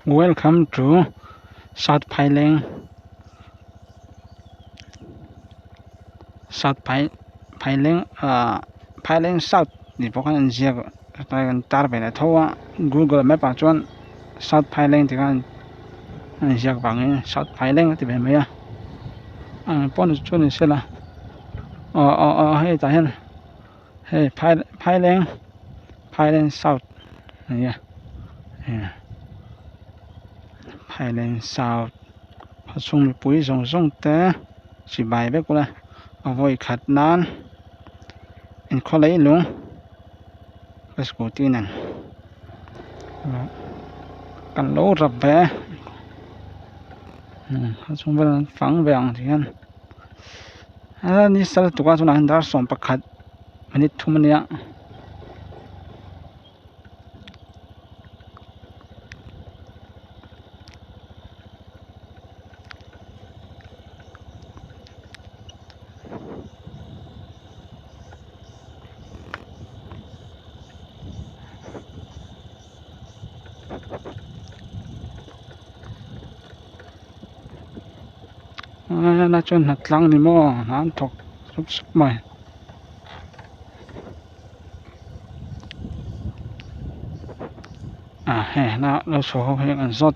Welcome to South Pailing Pailing South นี่พวกกันเรียกไปกันตามไปแล้วทั่ว Google Map จวน South Pailing ที่กันเรียกบางอย่าง South Pailing ที่เป็นมั้ยป้อนจวนนี่เสร็จละให้ตาเห็นให้ Pailing South นี่Pailing South พอส่งปุ๋ยส่งแต่สิบายไปกูละเอาไว้ขัดนานอินคอเลยลงไปสกูตี้นั่นกันโลรับแบเขาส่งไปฟังแบงที่กันอันนี้สารตุกาสุนันดาส่งประคัดมันนี่ทุ่มเนี่ยน่าจนหัดลังนี่มั่วน้ำตกสุบใหม่เฮ้น่าเราโชว์ให้กันสด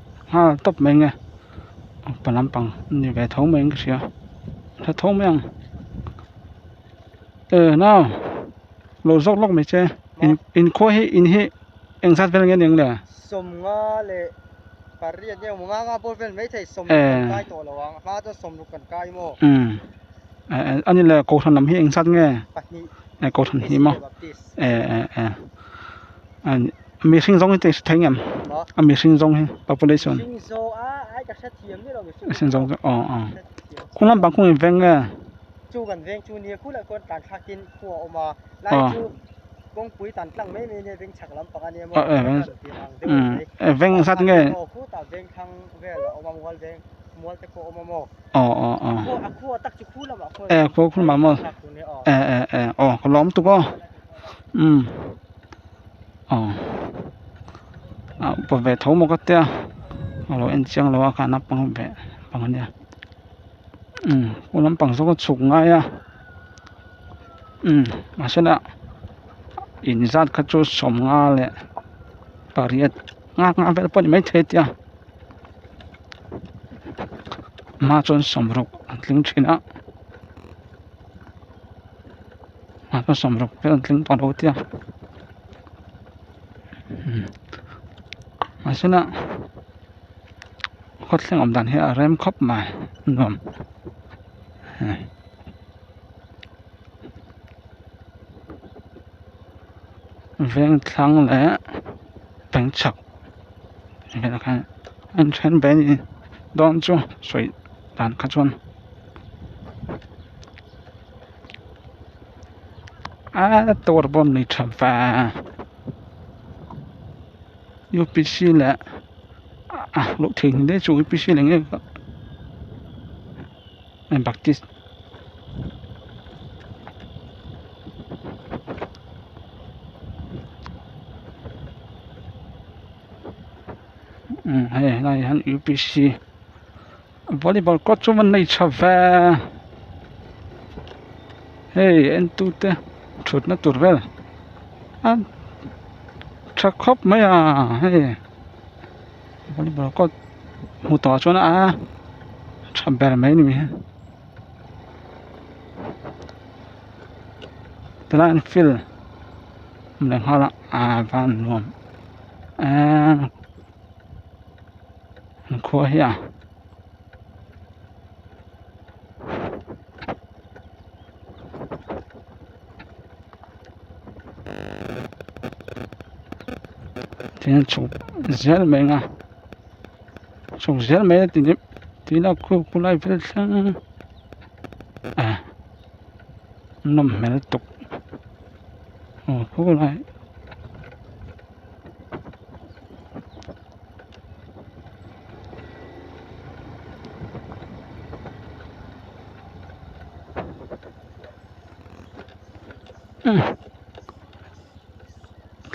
ตบเมงไงปนลำปังนี่แบบท้องเมงก็เสียถ้าท้องเมงน่าเราซอกลอกไม่ใช่อินโคให้อินให้เอ็งซัดเป็นยังไงเนี่ยสมงาเลยปารีเนี่ยมึงงาบ่เป็นไม่ใช่สมใกล้ตัวระวังฟ้าจะสมลูกกันใกล้หมดอันนี้แหละโกทันนำให้เองซัดไงโกทันหิมอันมีสิ่งทรงที่แทงยังมีสิ่งทรงให้ population สิ่งทรงไอ้กระเทียมนี่เราสิ่งทรงคุณลำบากคุณเวงจูกันเวงจูเนี่ยคุณละคนการคักกินขัวออกมาไล่จูกงปุ๋ยตันตั้งไม่มีเนี่ยเวงฉักลำปากอันนี้มั้งเวงซัดไงคู่ตาเวงทางเวลออกมามัวเวงมัวจะโคออกมาหมอคู่ตักจุคู่แล้วคู่คุณมาหมอเขาล้อมตัวก็ปะเวทหมก็เตะเราเอ็นเชียงเราอาการนับปังเวปังเนี่ยคุณลำปังสก็สุกง่ายมาเสร็จแล้วอินซัดขจุสมงาเลยปารีดงาไปแล้วปนไม่เทียมาจนสมรุกลิงชินะมาจนสมรุกเป็นลิงตอนโอเทียมาเสร็จแล้วขดเสียงอมดันให้เริ่มครบมาหนุ่มเวียงทางและเป็นฉักเป็นอะไรอันเช่นเป็นดอนจูสวยด่านขจรตัวบนในทำฟ้ายูปิชิแหละลูกถึงได้จูยูปิชิอะไรเงี้ยก็เป็นบักติสเฮ้ยนายฮันยูปิชิวอลเลย์บอลก็จูมันในชาฟ้าเฮ้ยเอ็นตูเตชุดนักตัวเวลชักครบไหมเฮ้ยวอลเลย์บอลก็หูต่อชวนชาแบบไหมนี่มีแต่ละอันฟิลมันเลยเขาละบ้านรวมครัวเฮียที่นั่นชุบเสียไหมชุบเสียไหมที่นั่นคุณไล่ฟิลช่างน้ำมันตกคุณไล่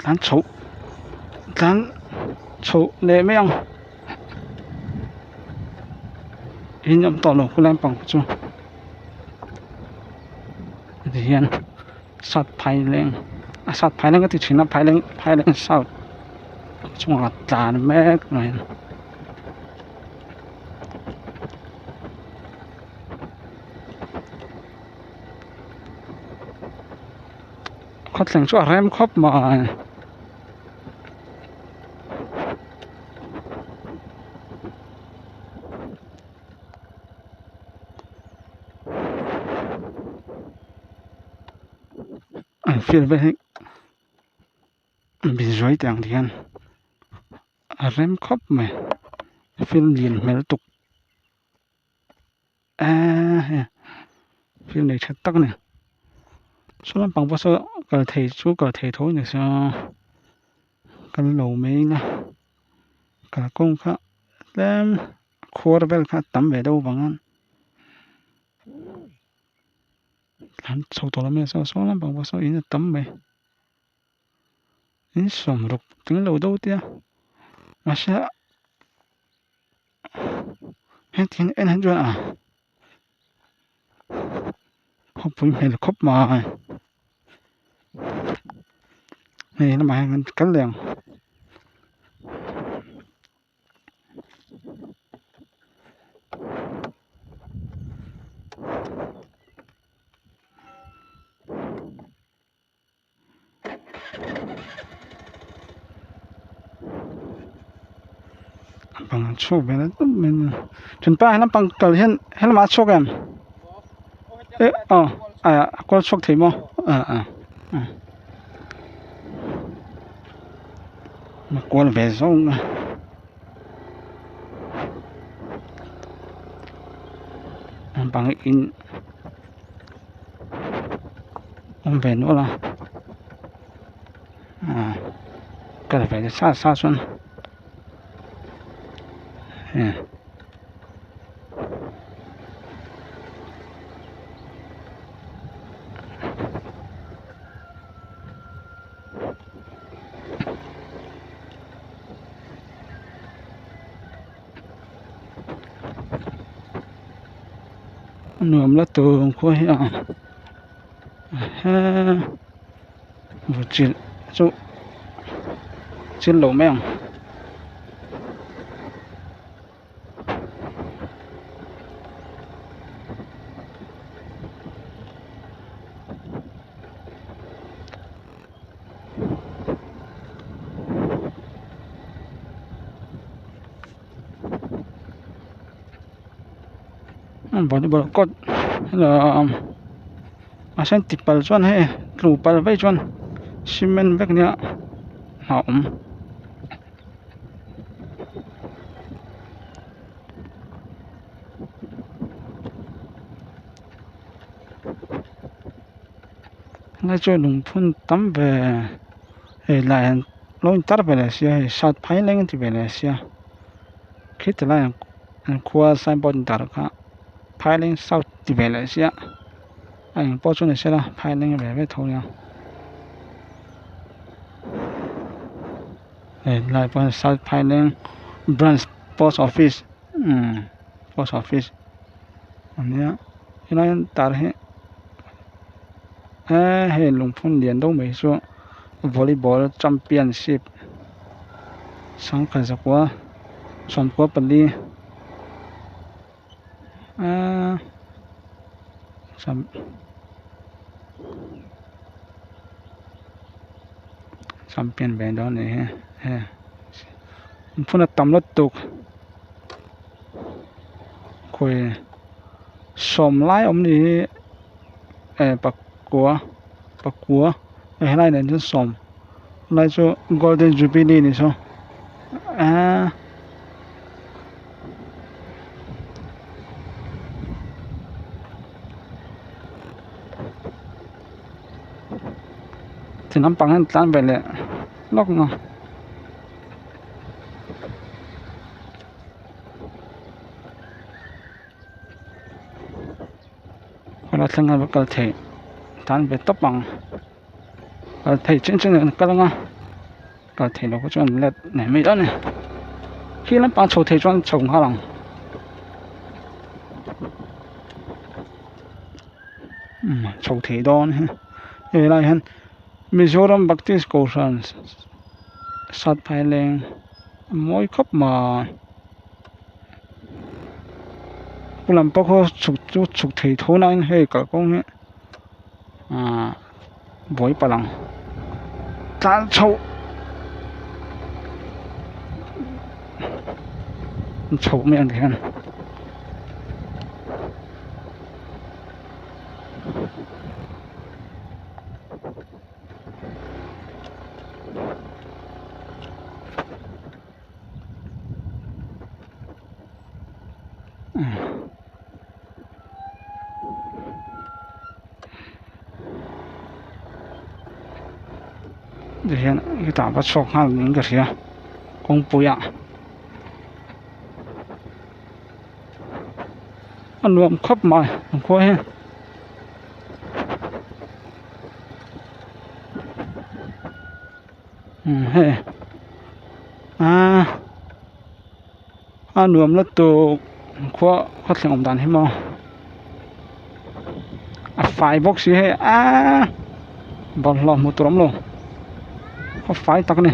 ร้านโฉเลยไม่ยัง in nhậm tỏ lộ của làm bằng chú thì hiện sát phái lên sát phái lên cái thì chính là phái lên sau chung là tàn mẹ này khó thành chỗ rem khóc mà phiền vậy bị rối tiếng thì anh rem khóc mà phiền liền mẹ tục phiền này thật tắc này số làm bằng bao số cái thầy chú cái thầy thôi này sao cái lầu mấy nè cái công khác làm khóa vel khác tắm về đâu bằng anh làm sâu to lắm sao số làm bằng bao số in tắm về in sầm rục tiếng lầu đâu tia mà sao hết tiếng em hết rồi à không phải hay là khóc mà này nó mà cắn liền bằng số về đó mình chuẩn ba nó bằng cờ hiện hay là mà số em có số thì mà mà qua về xong bằng in ông về nữa là cái phải xa xuân nườm là tường khối vừa chiến chỗ chiến lầu mèo bỏ đi bỏ cột là sen tip pal chuan he tlu pal vai chuan cement vek nia hỏng ngay cho lùng phun tắm về lại lối tắt về là xe sát phái lên thì về là xe khi từ lại qua sai bọn đặt cả phái lên sau thì về là xe anh bao nhiêu xe là phái lên về với thầu nhau lại bọn sau phái lên branch post office post office anh nhá cái này đặt hệ lùng phun liền đâu mấy số volleyball championship sang khai ra qua xong qua bali champion band đó này ha phun tầm lót tục khôi xòm lái ông đi bạc cua cái này là xòm lái cho golden jubilee này sao thì nắm bằng hắn tan về lại lóc nó là thằng nào có thể tan về tóc bằng thầy chân là cái đó có thể nó có chuyện là này mấy đó này khi nó bán chỗ thầy chọn trồng hoa lòng โชเทดอนเอ้ยไรฮันมิโซรัมบักติสโกชันสัตว์ภายแรงมอยขับมากุลัมปะโคสุกเทโทนันเฮกะกงเฮบอยปะลังจานโชไม่อันกันเดี๋ยวนี่ตามว่าชกห้านิ้งก็เสียคงปุยอ่ะอันรวมครบมาคุยเฮ้อันรวมแล้วตัวขั้วเสียงอมดันให้มองไฟบ็อกซี่ให้บอลหลอมมุดตัวลงเขาไฟตักนี่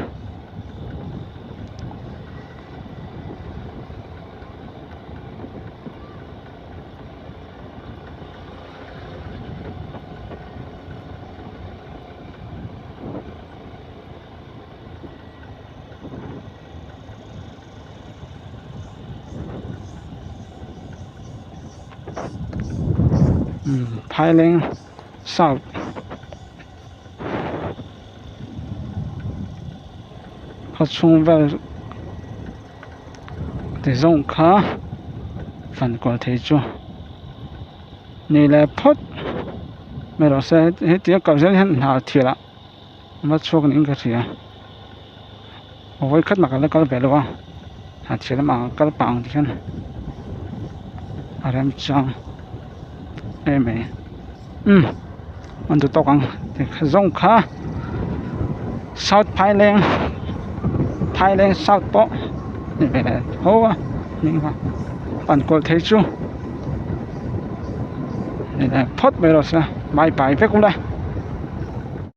ภายแรงสาวเขาชงแบบแต่ส่งขาฝันกว่าเทจูนี่แหละพดไม่รู้สึกเดี๋ยวกับเรื่องนั้นหาทีละมาชกนี่ก็เสียเอาไว้คัดมากันแล้วก็แบบว่าหาทีละมาก็ปังที่กันอะไรไม่จังไหมมันจะตกกันแต่ส่งขาสาวภายแรงสาวโป๊ะนี่เป็นอะไรโหนี่ว่าปั่นกดเทจูนี่แหละพดไปแล้วสิบายไปเพื่อกูเลย